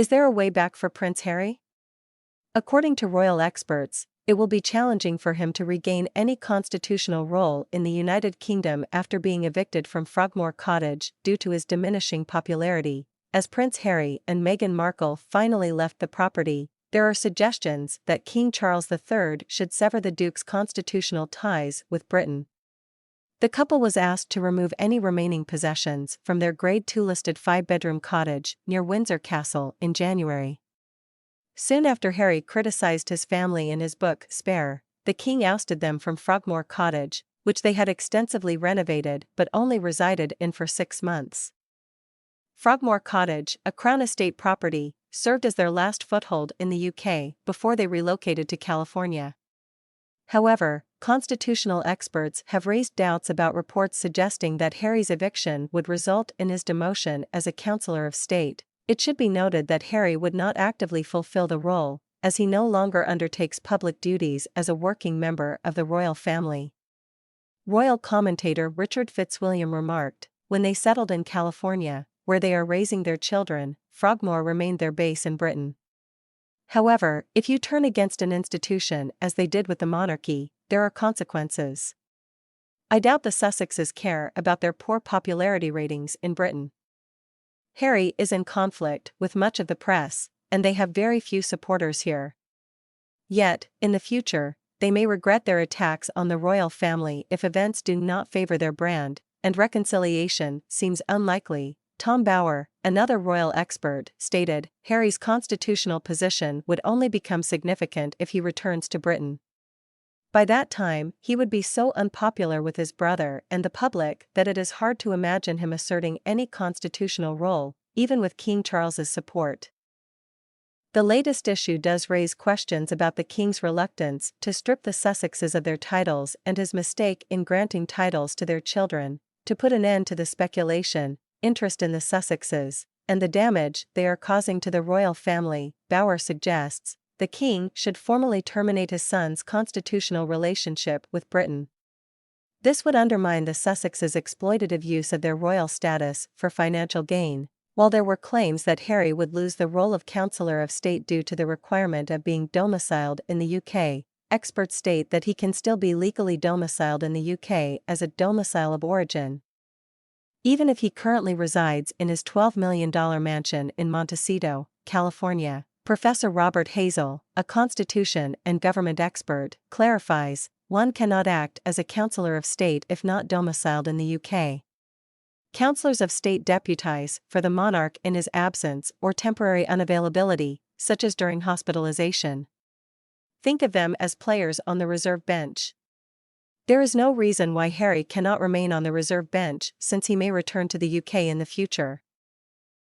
Is there a way back for Prince Harry? According to royal experts, it will be challenging for him to regain any constitutional role in the United Kingdom after being evicted from Frogmore Cottage due to his diminishing popularity. As Prince Harry and Meghan Markle finally left the property, there are suggestions that King Charles III should sever the Duke's constitutional ties with Britain. The couple was asked to remove any remaining possessions from their Grade 2 listed 5-bedroom cottage near Windsor Castle in January. Soon after Harry criticized his family in his book Spare, the king ousted them from Frogmore Cottage, which they had extensively renovated but only resided in for 6 months. Frogmore Cottage, a Crown Estate property, served as their last foothold in the UK before they relocated to California. However, constitutional experts have raised doubts about reports suggesting that Harry's eviction would result in his demotion as a Counsellor of State. It should be noted that Harry would not actively fulfill the role, as he no longer undertakes public duties as a working member of the royal family. Royal commentator Richard Fitzwilliam remarked, "When they settled in California, where they are raising their children, Frogmore remained their base in Britain." However, if you turn against an institution as they did with the monarchy, there are consequences. I doubt the Sussexes care about their poor popularity ratings in Britain. Harry is in conflict with much of the press, and they have very few supporters here. Yet, in the future, they may regret their attacks on the royal family if events do not favor their brand, and reconciliation seems unlikely. Tom Bower, another royal expert, stated, "Harry's constitutional position would only become significant if he returns to Britain. By that time, he would be so unpopular with his brother and the public that it is hard to imagine him asserting any constitutional role, even with King Charles's support." The latest issue does raise questions about the king's reluctance to strip the Sussexes of their titles and his mistake in granting titles to their children. To put an end to the speculation, interest in the Sussexes, and the damage they are causing to the royal family, Bower suggests the king should formally terminate his son's constitutional relationship with Britain. This would undermine the Sussexes' exploitative use of their royal status for financial gain. While there were claims that Harry would lose the role of Counsellor of State due to the requirement of being domiciled in the UK, experts state that he can still be legally domiciled in the UK as a domicile of origin. Even if he currently resides in his $12 million mansion in Montecito, California, Professor Robert Hazel, a constitution and government expert, clarifies, one cannot act as a Counsellor of State if not domiciled in the UK. Counsellors of State deputize for the monarch in his absence or temporary unavailability, such as during hospitalization. Think of them as players on the reserve bench. There is no reason why Harry cannot remain on the reserve bench since he may return to the UK in the future.